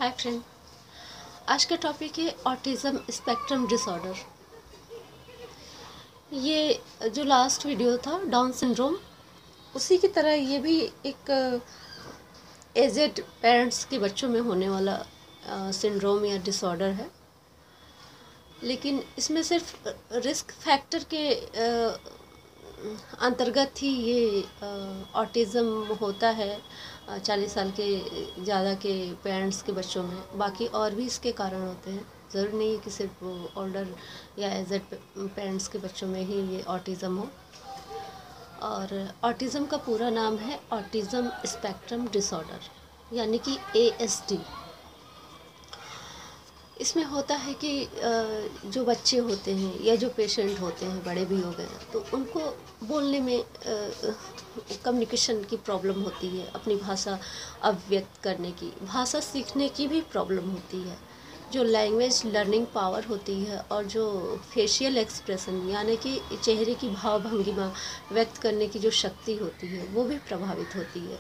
Hi friend. आज का topic है ऑटिज़म स्पेक्ट्रम डिसऑर्डर। ये जो लास्ट वीडियो था डाउन सिंड्रोम, उसी की तरह ये भी एक एजेड पेरेंट्स के बच्चों में होने वाला सिंड्रोम या डिसऑर्डर है। लेकिन इसमें सिर्फ रिस्क फैक्टर के अंतर्गत ही ये ऑटिज़म होता है 40 साल के ज़्यादा के पेरेंट्स के बच्चों में। बाकी और भी इसके कारण होते हैं, ज़रूरी नहीं है कि सिर्फ ओल्डर या एजेड पेरेंट्स के बच्चों में ही ये ऑटिज़म हो। और ऑटिज़म का पूरा नाम है ऑटिज़म स्पेक्ट्रम डिसऑर्डर, यानी कि ASD। इसमें होता है कि जो बच्चे होते हैं या जो पेशेंट होते हैं, बड़े भी हो गए, तो उनको बोलने में कम्युनिकेशन की प्रॉब्लम होती है, अपनी भाषा अभिव्यक्त करने की, भाषा सीखने की भी प्रॉब्लम होती है। जो लैंग्वेज लर्निंग पावर होती है और जो फेशियल एक्सप्रेशन यानी कि चेहरे की भाव भंगिमा व्यक्त करने की जो शक्ति होती है, वो भी प्रभावित होती है।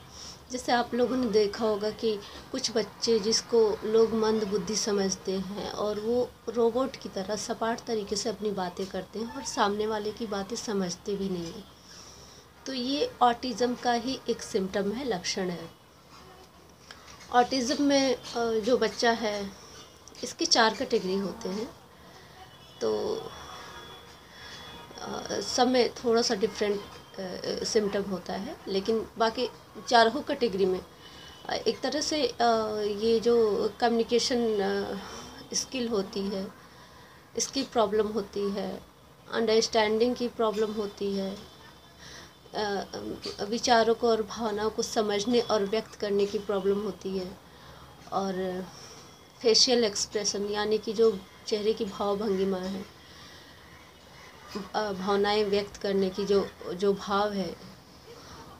जैसे आप लोगों ने देखा होगा कि कुछ बच्चे जिसको लोग मंद बुद्धि समझते हैं और वो रोबोट की तरह सपाट तरीके से अपनी बातें करते हैं और सामने वाले की बातें समझते भी नहीं हैं, तो ये ऑटिज़म का ही एक सिम्टम है, लक्षण है। ऑटिज़म में जो बच्चा है, इसकी 4 कैटेगरी होते हैं, तो सब में थोड़ा सा डिफरेंट सिम्टम होता है, लेकिन बाकी चारों कैटेगरी में एक तरह से ये जो कम्युनिकेशन स्किल होती है, इसकी प्रॉब्लम होती है, अंडरस्टैंडिंग की प्रॉब्लम होती है, विचारों को और भावनाओं को समझने और व्यक्त करने की प्रॉब्लम होती है, और फेशियल एक्सप्रेशन यानी कि जो चेहरे की भाव भंगिमा है, भावनाएं व्यक्त करने की जो भाव है,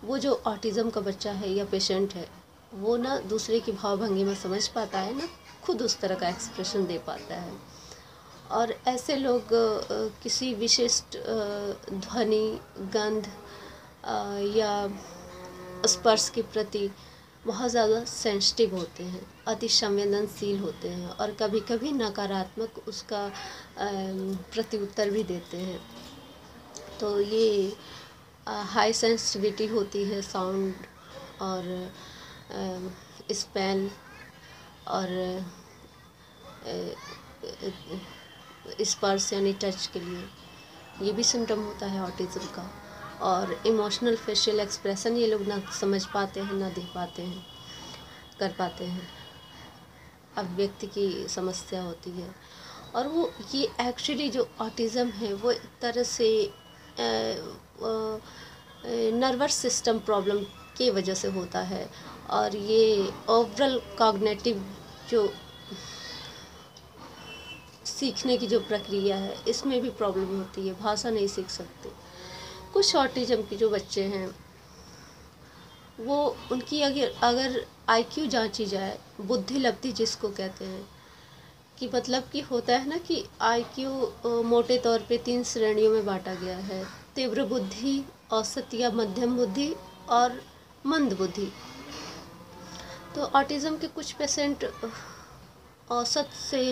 वो जो ऑटिज़म का बच्चा है या पेशेंट है, वो ना दूसरे की भाव भंगिमा समझ पाता है, ना खुद उस तरह का एक्सप्रेशन दे पाता है। और ऐसे लोग किसी विशिष्ट ध्वनि, गंध या स्पर्श के प्रति बहुत ज़्यादा सेंसिटिव होते हैं, अति संवेदनशील होते हैं, और कभी कभी नकारात्मक उसका प्रत्युत्तर भी देते हैं। तो ये हाई सेंसिटिविटी होती है साउंड और स्मेल और स्पर्श यानी टच के लिए, ये भी सिम्टम होता है ऑटिज़म का। और इमोशनल फेशियल एक्सप्रेशन ये लोग ना समझ पाते हैं, ना देख पाते हैं, कर पाते हैं, अभिव्यक्ति की समस्या होती है। और वो ये एक्चुअली जो ऑटिज़म है वो एक तरह से नर्वस सिस्टम प्रॉब्लम की वजह से होता है, और ये ओवरऑल कॉग्निटिव जो सीखने की जो प्रक्रिया है, इसमें भी प्रॉब्लम होती है, भाषा नहीं सीख सकते। कुछ ऑटिज़म के जो बच्चे हैं, वो उनकी अगर IQ जांची जाए, बुद्धि लब्धि जिसको कहते हैं, कि मतलब कि होता है ना कि IQ मोटे तौर पे 3 श्रेणियों में बांटा गया है: तीव्र बुद्धि, औसत या मध्यम बुद्धि और मंद बुद्धि। तो ऑटिज़म के कुछ पेशेंट औसत से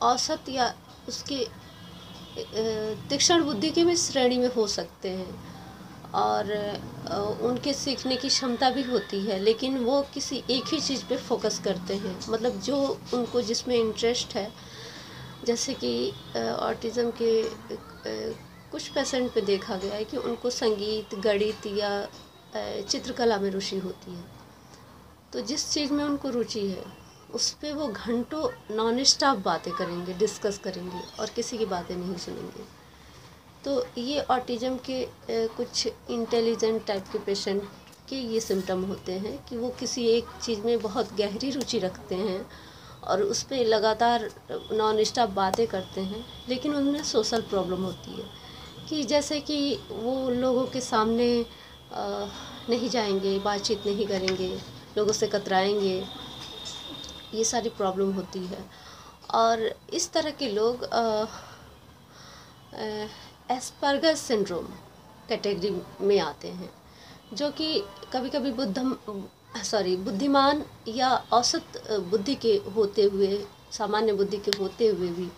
औसत या उसके तीक्ष्ण बुद्धि की भी श्रेणी में हो सकते हैं, और उनके सीखने की क्षमता भी होती है, लेकिन वो किसी एक ही चीज़ पे फोकस करते हैं, मतलब जो उनको जिसमें इंटरेस्ट है। जैसे कि ऑटिज़म के कुछ पेशेंट पे देखा गया है कि उनको संगीत, गणित या चित्रकला में रुचि होती है, तो जिस चीज़ में उनको रुचि है उस पे वो घंटों नॉन स्टॉप बातें करेंगे, डिस्कस करेंगे, और किसी की बातें नहीं सुनेंगे। तो ये ऑटिज़म के कुछ इंटेलिजेंट टाइप के पेशेंट के ये सिम्टम होते हैं कि वो किसी एक चीज़ में बहुत गहरी रुचि रखते हैं और उस पर लगातार नॉन स्टॉप बातें करते हैं, लेकिन उनमें सोशल प्रॉब्लम होती है, कि जैसे कि वो लोगों के सामने नहीं जाएंगे, बातचीत नहीं करेंगे, लोगों से कतराएंगे, ये सारी प्रॉब्लम होती है। और इस तरह के लोग एस्पर्गर सिंड्रोम कैटेगरी में आते हैं, जो कि कभी कभी सॉरी बुद्धिमान या औसत बुद्धि के होते हुए, सामान्य बुद्धि के होते हुए भी,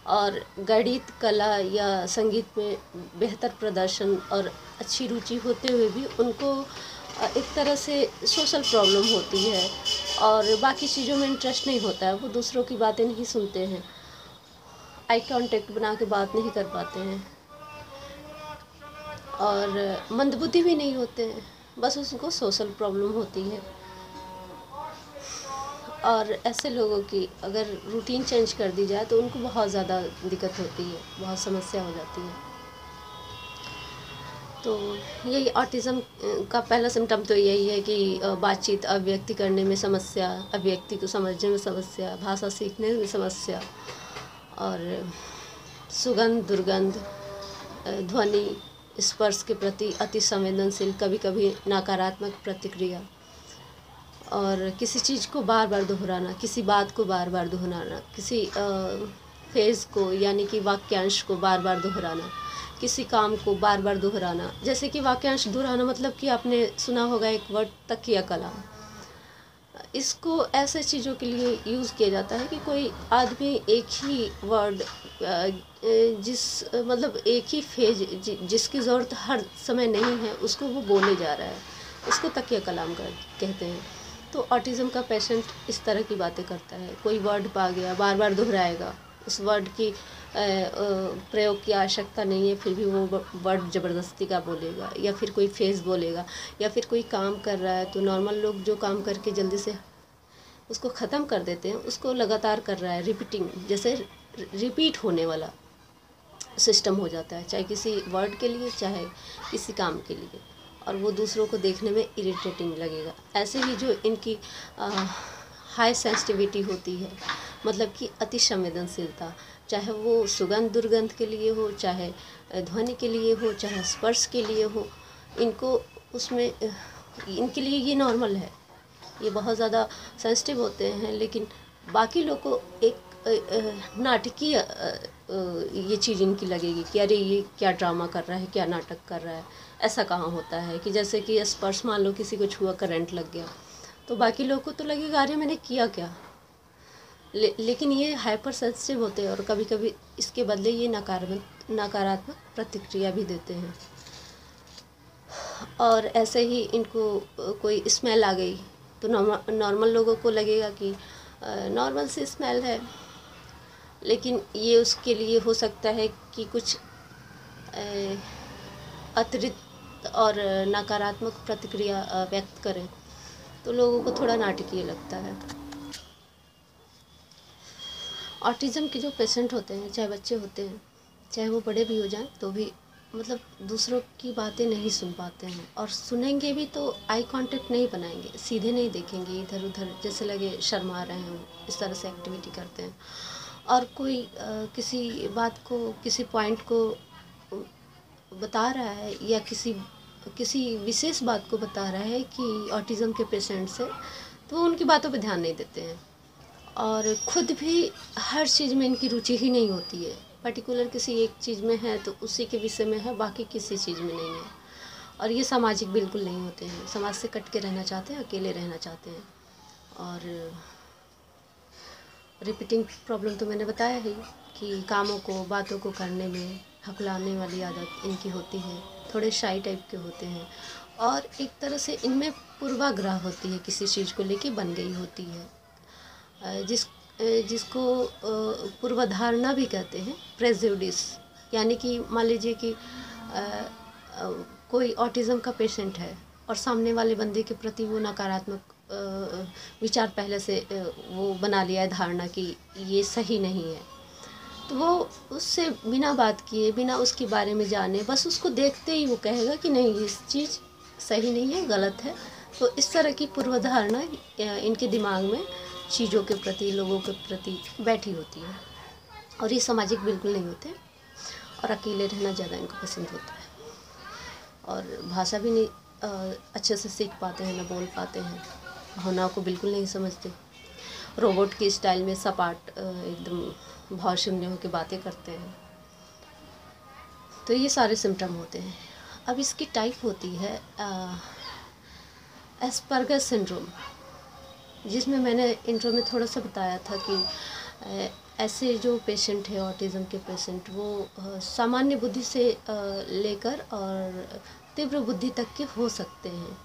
और गणित, कला या संगीत में बेहतर प्रदर्शन और अच्छी रुचि होते हुए भी उनको एक तरह से सोशल प्रॉब्लम होती है और बाकी चीज़ों में इंटरेस्ट नहीं होता है। वो दूसरों की बातें नहीं सुनते हैं, आई कांटेक्ट बना के बात नहीं कर पाते हैं और मंदबुद्धि भी नहीं होते हैं, बस उसको सोशल प्रॉब्लम होती है। और ऐसे लोगों की अगर रूटीन चेंज कर दी जाए तो उनको बहुत ज़्यादा दिक्कत होती है, बहुत समस्या हो जाती है। तो यही ऑटिज़म का पहला सिम्टम तो यही है कि बातचीत, अभिव्यक्ति करने में समस्या, अभिव्यक्ति को समझने में समस्या, भाषा सीखने में समस्या, और सुगंध, दुर्गंध, ध्वनि, स्पर्श के प्रति अति संवेदनशील, कभी कभी नकारात्मक प्रतिक्रिया, और किसी चीज़ को बार बार दोहराना, किसी बात को बार बार दोहराना, किसी फेज़ को यानी कि वाक्यांश को बार बार दोहराना, किसी काम को बार बार दोहराना। जैसे कि वाक्यांश दोहराना मतलब कि आपने सुना होगा एक वर्ड तकिया कलाम। इसको ऐसे चीज़ों के लिए यूज़ किया जाता है कि कोई आदमी एक ही वर्ड मतलब एक ही फेज जिसकी ज़रूरत हर समय नहीं है उसको वो बोले जा रहा है, उसको तकिया कलाम कहते हैं। तो ऑटिज़म का पेशेंट इस तरह की बातें करता है, कोई वर्ड पा गया बार बार दोहराएगा, उस वर्ड की प्रयोग की आवश्यकता नहीं है फिर भी वो वर्ड ज़बरदस्ती का बोलेगा, या फिर कोई फेज बोलेगा, या फिर कोई काम कर रहा है तो नॉर्मल लोग जो काम करके जल्दी से उसको ख़त्म कर देते हैं उसको लगातार कर रहा है, रिपीटिंग, जैसे रिपीट होने वाला सिस्टम हो जाता है, चाहे किसी वर्ड के लिए चाहे किसी काम के लिए, और वो दूसरों को देखने में इरिटेटिंग लगेगा। ऐसे ही जो इनकी हाई सेंसिटिविटी होती है, मतलब कि अति संवेदनशीलता, चाहे वो सुगंध दुर्गंध के लिए हो, चाहे ध्वनि के लिए हो, चाहे स्पर्श के लिए हो, इनको उसमें इनके लिए ये नॉर्मल है, ये बहुत ज़्यादा सेंसिटिव होते हैं। लेकिन बाकी लोग को एक नाटकीय ये चीज़ इनकी लगेगी कि अरे ये क्या ड्रामा कर रहा है, क्या नाटक कर रहा है। ऐसा कहाँ होता है कि जैसे कि स्पर्श, मान लो किसी को छुआ, करंट लग गया, तो बाकी लोगों को तो लगेगा अरे मैंने किया क्या, लेकिन ये हाइपर सेंसिटिव होते हैं और कभी कभी इसके बदले ये नकारात्मक प्रतिक्रिया भी देते हैं। और ऐसे ही इनको कोई स्मेल आ गई तो नॉर्मल लोगों को लगेगा कि नॉर्मल सी स्मेल है, लेकिन ये उसके लिए हो सकता है कि कुछ अतिरिक्त और नकारात्मक प्रतिक्रिया व्यक्त करें, तो लोगों को थोड़ा नाटकीय लगता है। ऑटिज़म के जो पेशेंट होते हैं, चाहे बच्चे होते हैं चाहे वो बड़े भी हो जाएं, तो भी मतलब दूसरों की बातें नहीं सुन पाते हैं, और सुनेंगे भी तो आई कांटेक्ट नहीं बनाएंगे, सीधे नहीं देखेंगे इधर उधर, जैसे लगे शर्मा रहे हैं, इस तरह से एक्टिविटी करते हैं। और कोई किसी बात को, किसी पॉइंट को बता रहा है या किसी विशेष बात को बता रहा है कि ऑटिज़म के पेशेंट से, तो वो उनकी बातों पे ध्यान नहीं देते हैं। और ख़ुद भी हर चीज़ में इनकी रुचि ही नहीं होती है, पर्टिकुलर किसी एक चीज़ में है तो उसी के विषय में है, बाकी किसी चीज़ में नहीं है। और ये सामाजिक बिल्कुल नहीं होते हैं, समाज से कट के रहना चाहते हैं, अकेले रहना चाहते हैं। और रिपीटिंग प्रॉब्लम तो मैंने बताया ही कि कामों को, बातों को करने में हकलाने वाली आदत इनकी होती है, थोड़े शाई टाइप के होते हैं, और एक तरह से इनमें पूर्वाग्रह होती है, किसी चीज़ को लेके बन गई होती है, जिसको पूर्वधारणा भी कहते हैं, प्रेजुडिस। यानी कि मान लीजिए कि कोई ऑटिज़म का पेशेंट है और सामने वाले बंदे के प्रति वो नकारात्मक विचार पहले से वो बना लिया है, धारणा कि ये सही नहीं है, तो वो उससे बिना बात किए, बिना उसके बारे में जाने, बस उसको देखते ही वो कहेगा कि नहीं ये चीज़ सही नहीं है, गलत है। तो इस तरह की पूर्वधारणा इनके दिमाग में चीज़ों के प्रति, लोगों के प्रति बैठी होती है, और ये सामाजिक बिल्कुल नहीं होते, और अकेले रहना ज़्यादा इनको पसंद होता है, और भाषा भी नहीं अच्छे से सीख पाते हैं, ना बोल पाते हैं, भावनाओं को बिल्कुल नहीं समझते, रोबोट की स्टाइल में सपाट एकदम भाव शून्य होकर बातें करते हैं। तो ये सारे सिम्टम होते हैं। अब इसकी टाइप होती है एस्पर्गर सिंड्रोम, जिसमें मैंने इंट्रो में थोड़ा सा बताया था कि ऐसे जो पेशेंट है ऑटिज़म के पेशेंट, वो सामान्य बुद्धि से लेकर और तीव्र बुद्धि तक के हो सकते हैं,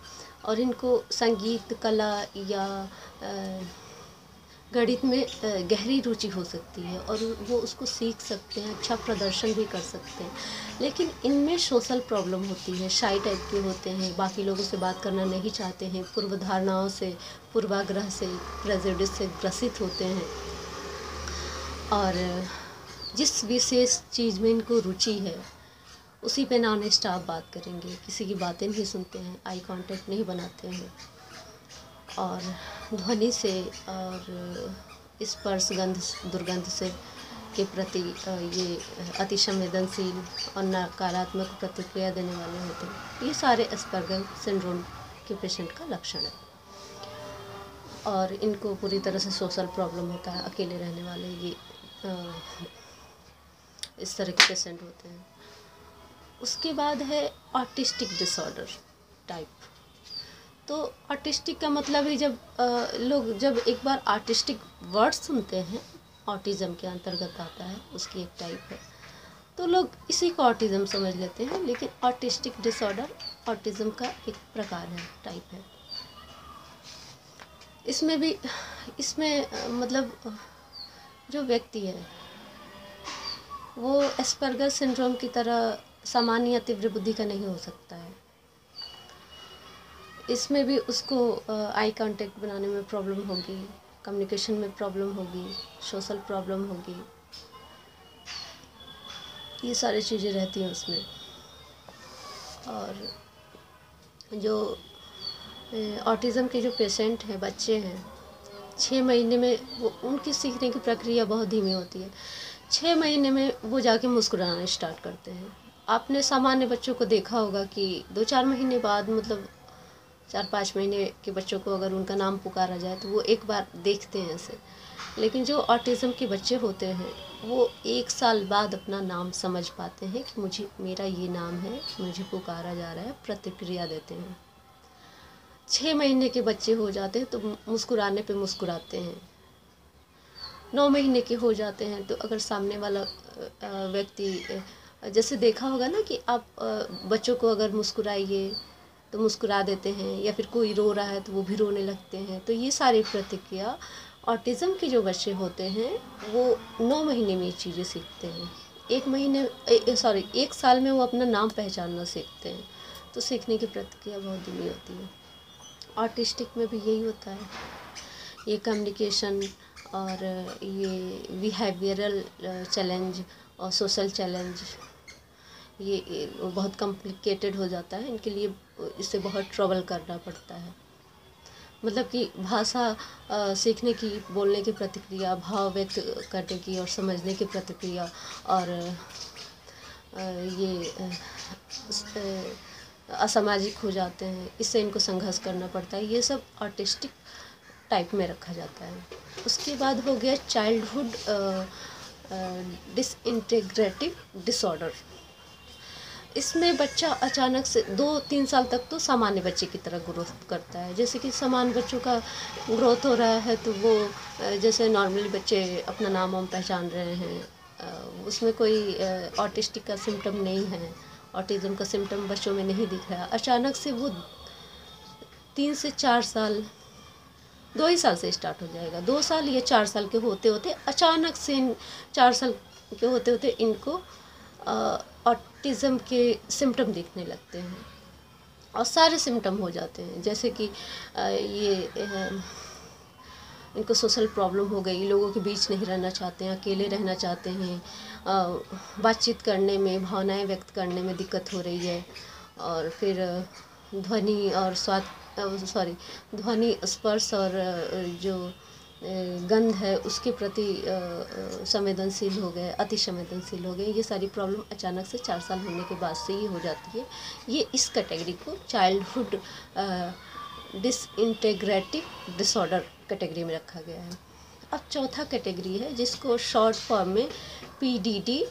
और इनको संगीत, कला या गणित में गहरी रुचि हो सकती है और वो उसको सीख सकते हैं, अच्छा प्रदर्शन भी कर सकते हैं। लेकिन इनमें सोशल प्रॉब्लम होती है, शाई टाइप के होते हैं, बाकी लोगों से बात करना नहीं चाहते हैं, पूर्व धारणाओं से, पूर्वाग्रह से, प्रेजुडिस से ग्रसित होते हैं, और जिस विशेष चीज़ में इनको रुचि है उसी पे नॉन स्टॉप बात करेंगे, किसी की बातें नहीं सुनते हैं, आई कांटेक्ट नहीं बनाते हैं, और ध्वनि से और स्पर्श, गंध, दुर्गंध से के प्रति ये अति संवेदनशील और नकारात्मक प्रतिक्रिया देने वाले होते हैं। ये सारे एस्पर्गर सिंड्रोम के पेशेंट का लक्षण है, और इनको पूरी तरह से सोशल प्रॉब्लम होता है, अकेले रहने वाले ये इस तरह के पेशेंट होते हैं। उसके बाद है ऑटिस्टिक डिसऑर्डर टाइप। तो ऑटिस्टिक का मतलब है जब लोग जब एक बार आर्टिस्टिक वर्ड सुनते हैं, ऑटिज़म के अंतर्गत आता है, उसकी एक टाइप है, तो लोग इसी को ऑटिज़म समझ लेते हैं। लेकिन ऑटिस्टिक डिसऑर्डर ऑटिज़म का एक प्रकार है, टाइप है। इसमें मतलब जो व्यक्ति है वो एस्पर्गर सिंड्रोम की तरह सामान्य या तीव्र बुद्धि का नहीं हो सकता है। इसमें भी उसको आई कांटेक्ट बनाने में प्रॉब्लम होगी, कम्युनिकेशन में प्रॉब्लम होगी, सोशल प्रॉब्लम होगी, ये सारी चीज़ें रहती हैं उसमें। और जो ऑटिज़म के जो पेशेंट हैं, बच्चे हैं, 6 महीने में वो उनकी सीखने की प्रक्रिया बहुत धीमी होती है। 6 महीने में वो जाके मुस्कुराना स्टार्ट करते हैं। आपने सामान्य बच्चों को देखा होगा कि 2-4 महीने बाद, मतलब 4-5 महीने के बच्चों को अगर उनका नाम पुकारा जाए तो वो एक बार देखते हैं ऐसे। लेकिन जो ऑटिज़म के बच्चे होते हैं वो 1 साल बाद अपना नाम समझ पाते हैं कि मेरा ये नाम है, मुझे पुकारा जा रहा है, प्रतिक्रिया देते हैं। 6 महीने के बच्चे हो जाते हैं तो मुस्कुराने पे मुस्कुराते हैं। 9 महीने के हो जाते हैं तो अगर सामने वाला व्यक्ति, जैसे देखा होगा ना कि आप बच्चों को अगर मुस्कुराइए तो मुस्कुरा देते हैं, या फिर कोई रो रहा है तो वो भी रोने लगते हैं। तो ये सारी प्रतिक्रिया ऑटिज़म के जो बच्चे होते हैं वो 9 महीने में ये चीज़ें सीखते हैं। 1 साल में वो अपना नाम पहचानना सीखते हैं। तो सीखने की प्रतिक्रिया बहुत धीमी होती है। ऑटिस्टिक में भी यही होता है। ये कम्युनिकेशन और ये बिहेवियरल चैलेंज और सोशल चैलेंज, ये बहुत कॉम्प्लिकेटेड हो जाता है इनके लिए। इससे बहुत ट्रबल करना पड़ता है। मतलब कि भाषा सीखने की, बोलने की प्रतिक्रिया, भाव व्यक्त करने की और समझने की प्रतिक्रिया, और ये असामाजिक हो जाते हैं, इससे इनको संघर्ष करना पड़ता है। ये सब ऑटिस्टिक टाइप में रखा जाता है। उसके बाद हो गया चाइल्डहुड डिसइंटीग्रेटिव डिसऑर्डर। इसमें बच्चा अचानक से 2-3 साल तक तो सामान्य बच्चे की तरह ग्रोथ करता है। जैसे कि सामान्य बच्चों का ग्रोथ हो रहा है तो वो जैसे नॉर्मली बच्चे अपना नाम वाम पहचान रहे हैं, उसमें कोई ऑटिस्टिक का सिम्टम नहीं है, ऑटिज़म का सिम्टम बच्चों में नहीं दिख रहा है। अचानक से वो 3 से 4 साल, 2 ही साल से स्टार्ट हो जाएगा। 2 साल या 4 साल के होते होते अचानक से 4 साल के होते होते इनको ऑटिज़म के सिम्टम दिखने लगते हैं, और सारे सिम्टम हो जाते हैं। जैसे कि इनको सोशल प्रॉब्लम हो गई, लोगों के बीच नहीं रहना चाहते हैं, अकेले रहना चाहते हैं, बातचीत करने में, भावनाएं व्यक्त करने में दिक्कत हो रही है, और फिर ध्वनि और ध्वनि, स्पर्श और जो गंध है उसके प्रति संवेदनशील हो गए, अति संवेदनशील हो गए। ये सारी प्रॉब्लम अचानक से 4 साल होने के बाद से ही हो जाती है। ये इस कैटेगरी को चाइल्डहुड डिसइंटीग्रेटिव डिसऑर्डर कैटेगरी में रखा गया है। अब चौथा कैटेगरी है जिसको शॉर्ट फॉर्म में PDD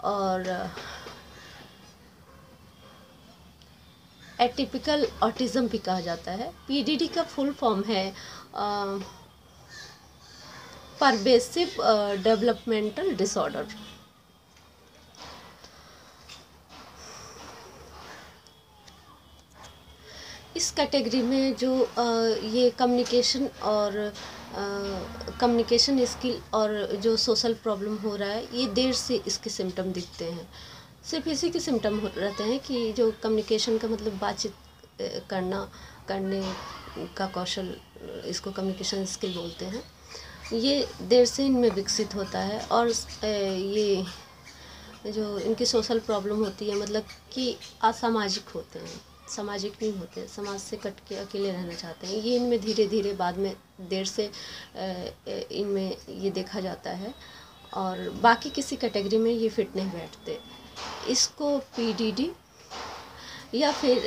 और एटिपिकल ऑटिज्म भी कहा जाता है। पीडीडी का फुल फॉर्म है परवेसिव डेवलपमेंटल डिसऑर्डर। इस कैटेगरी में जो ये कम्युनिकेशन और कम्युनिकेशन स्किल और जो सोशल प्रॉब्लम हो रहा है, ये देर से इसके सिम्टम दिखते हैं। सिर्फ इसी के सिम्टम रहते हैं कि जो कम्युनिकेशन का मतलब बातचीत करने का कौशल, इसको कम्युनिकेशन स्किल बोलते हैं, ये देर से इनमें विकसित होता है। और ये जो इनकी सोशल प्रॉब्लम होती है, मतलब कि असामाजिक होते हैं, सामाजिक नहीं होते, समाज से कट के अकेले रहना चाहते हैं, ये इनमें धीरे धीरे बाद में देर से इनमें ये देखा जाता है। और बाकी किसी कैटेगरी में ये फिट नहीं बैठते। इसको पीडीडी या फिर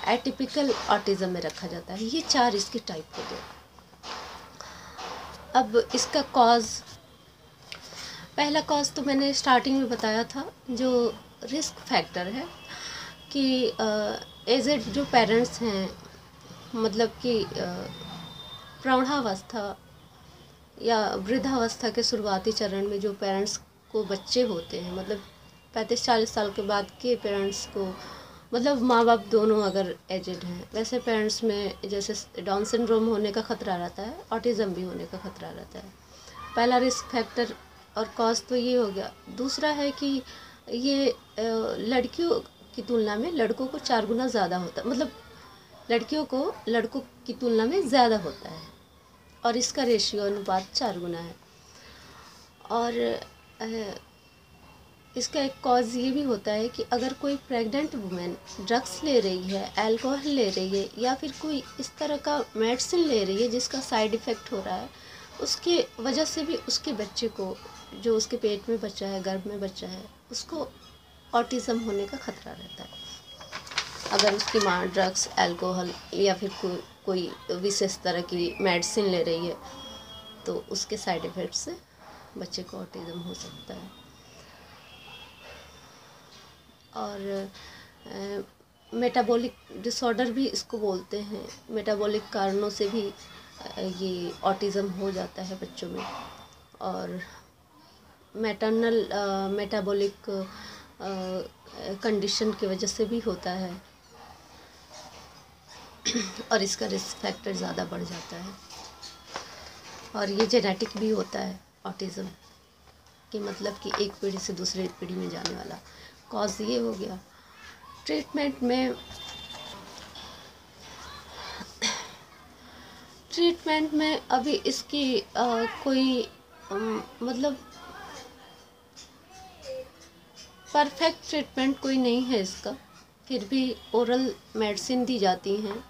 एटिपिकल ऑटिज्म में रखा जाता है। ये 4 इसके टाइप हो गए। अब इसका कॉज, पहला कॉज तो मैंने स्टार्टिंग में बताया था, जो रिस्क फैक्टर है कि एजेड जो पेरेंट्स हैं, मतलब कि प्रौढ़ावस्था या वृद्धावस्था के शुरुआती चरण में जो पेरेंट्स को बच्चे होते हैं, मतलब 35-40 साल के बाद के पेरेंट्स को, मतलब माँ बाप दोनों अगर एजेड हैं, वैसे पेरेंट्स में जैसे डाउन सिंड्रोम होने का ख़तरा रहता है, ऑटिज़म भी होने का ख़तरा रहता है। पहला रिस्क फैक्टर और कॉज तो ये हो गया। दूसरा है कि ये लड़कियों की तुलना में लड़कों को 4 गुना ज़्यादा होता है, मतलब लड़कियों को लड़कों की तुलना में ज़्यादा होता है, और इसका रेशियो अनुपात 4 गुना है। और इसका एक कॉज ये भी होता है कि अगर कोई प्रेग्नेंट वुमेन ड्रग्स ले रही है, अल्कोहल ले रही है, या फिर कोई इस तरह का मेडिसिन ले रही है जिसका साइड इफ़ेक्ट हो रहा है, उसके वजह से भी उसके बच्चे को, जो उसके पेट में बच्चा है, गर्भ में बच्चा है, उसको ऑटिज़म होने का ख़तरा रहता है। अगर उसकी माँ ड्रग्स, अल्कोहल या फिर कोई विशेष तरह की मेडिसिन ले रही है, तो उसके साइड इफ़ेक्ट से बच्चे को ऑटिज़म हो सकता है। और मेटाबॉलिक डिसऑर्डर भी इसको बोलते हैं। मेटाबॉलिक कारणों से भी ये ऑटिज़म हो जाता है बच्चों में। और मैटरनल मेटाबॉलिक कंडीशन की वजह से भी होता है, और इसका रिस्क फैक्टर ज़्यादा बढ़ जाता है। और ये जेनेटिक भी होता है ऑटिज़म, कि मतलब कि एक पीढ़ी से दूसरी पीढ़ी में जाने वाला। कॉज ये हो गया। ट्रीटमेंट में अभी इसकी कोई मतलब परफेक्ट ट्रीटमेंट कोई नहीं है इसका, फिर भी ओरल मेडिसिन दी जाती हैं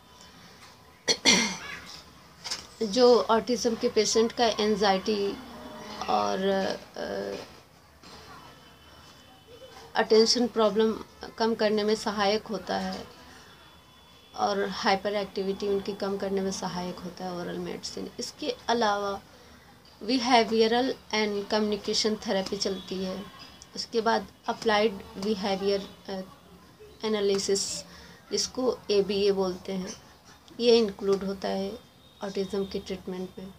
जो ऑटिज़म के पेशेंट का एंजाइटी और अटेंशन प्रॉब्लम कम करने में सहायक होता है, और हाइपर एक्टिविटी उनकी कम करने में सहायक होता है ओरल मेडिसिन। इसके अलावा बिहेवियरल एंड कम्युनिकेशन थेरेपी चलती है। उसके बाद अप्लाइड बिहेवियर एनालिसिस, जिसको ABA बोलते हैं, ये इंक्लूड होता है ऑटिज़म के ट्रीटमेंट में।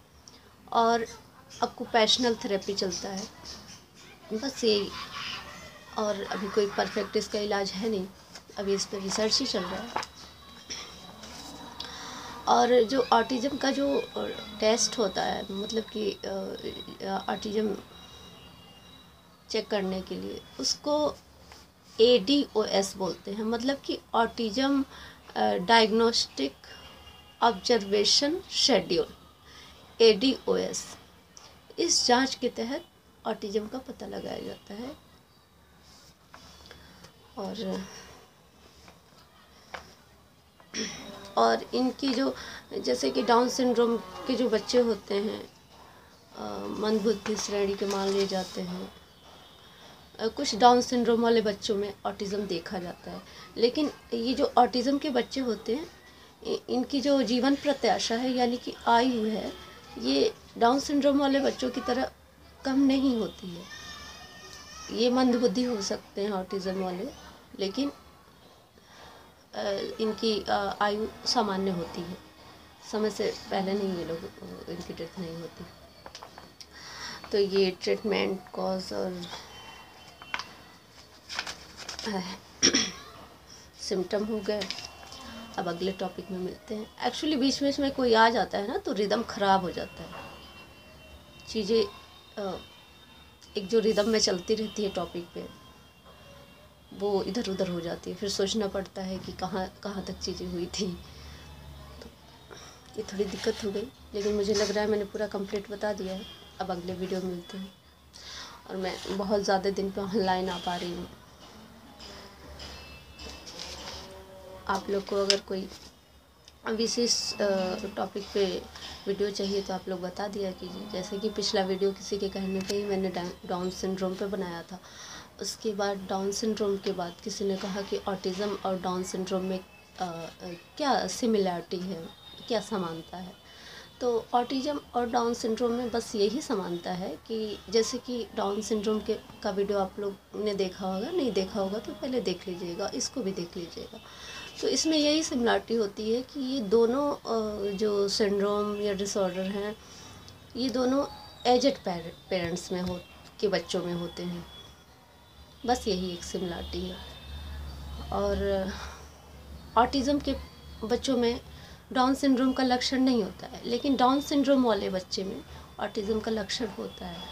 और ऑक्यूपेशनल थेरेपी चलता है, बस यही। और अभी कोई परफेक्ट इसका इलाज है नहीं, अभी इस पर रिसर्च ही चल रहा है। और जो ऑटिज़म का जो टेस्ट होता है, मतलब कि ऑटिज़म चेक करने के लिए, उसको ADOS बोलते हैं, मतलब कि autism diagnostic observation schedule, ADOS। इस जांच के तहत ऑटिज़म का पता लगाया जाता है। और इनकी जो, जैसे कि डाउन सिंड्रोम के जो बच्चे होते हैं, मंदबुद्धि श्रेणी के मान लिए जाते हैं, कुछ डाउन सिंड्रोम वाले बच्चों में ऑटिज़म देखा जाता है। लेकिन ये जो ऑटिज़म के बच्चे होते हैं, इनकी जो जीवन प्रत्याशा है, यानी कि आयु है, ये डाउन सिंड्रोम वाले बच्चों की तरह कम नहीं होती है। ये मंदबुद्धि हो सकते हैं ऑटिज़म वाले, लेकिन इनकी आयु सामान्य होती है, समय से पहले नहीं ये लोग इनकी डेथ नहीं होती। तो ये ट्रीटमेंट, कॉज और सिम्टम हो गए। अब अगले टॉपिक में मिलते हैं। एक्चुअली बीच में इसमें कोई आ जाता है ना तो रिदम ख़राब हो जाता है, चीज़ें एक जो रिदम में चलती रहती है टॉपिक पे वो इधर उधर हो जाती है, फिर सोचना पड़ता है कि कहाँ कहाँ तक चीज़ें हुई थी। तो ये थोड़ी दिक्कत हो गई, लेकिन मुझे लग रहा है मैंने पूरा कंप्लीट बता दिया है। अब अगले वीडियो में मिलते हैं। और मैं बहुत ज़्यादा दिन पे ऑनलाइन आ पा रही हूँ। आप लोग को अगर कोई विशेष टॉपिक पे वीडियो चाहिए तो आप लोग बता दिया कीजिए। जैसे कि पिछला वीडियो किसी के कहने पे ही मैंने डाउन सिंड्रोम पे बनाया था। उसके बाद डाउन सिंड्रोम के बाद किसी ने कहा कि ऑटिज़म और डाउन सिंड्रोम में क्या सिमिलरिटी है, क्या समानता है। तो ऑटिज़म और डाउन सिंड्रोम में बस यही समानता है कि जैसे कि डाउन सिंड्रोम का वीडियो आप लोग ने देखा होगा, नहीं देखा होगा तो पहले देख लीजिएगा, इसको भी देख लीजिएगा। तो इसमें यही सिमिलरिटी होती है कि ये दोनों जो सिंड्रोम या डिसऑर्डर हैं ये दोनों एजड पेरेंट्स में के बच्चों में होते हैं, बस यही एक सिमिलरिटी है। और ऑटिज़म के बच्चों में डाउन सिंड्रोम का लक्षण नहीं होता है, लेकिन डाउन सिंड्रोम वाले बच्चे में ऑटिज़म का लक्षण होता है।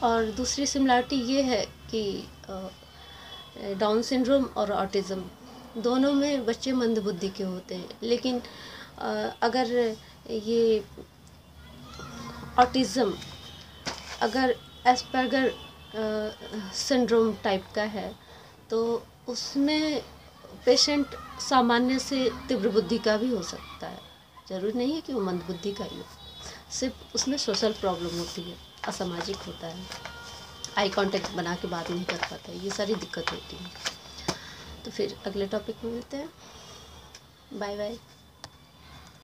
और दूसरी सिमिलरिटी ये है कि डाउन सिंड्रोम और ऑटिज़म दोनों में बच्चे मंदबुद्धि के होते हैं, लेकिन अगर ये ऑटिज़म अगर एस्पर्गर सिंड्रोम टाइप का है तो उसमें पेशेंट सामान्य से तीव्र बुद्धि का भी हो सकता है। ज़रूरी नहीं है कि वो मंदबुद्धि का ही हो, सिर्फ उसमें सोशल प्रॉब्लम होती है, असामाजिक होता है, आई कांटेक्ट बना के बात नहीं कर पाता है, ये सारी दिक्कत होती है। तो फिर अगले टॉपिक में मिलते हैं। Bye bye.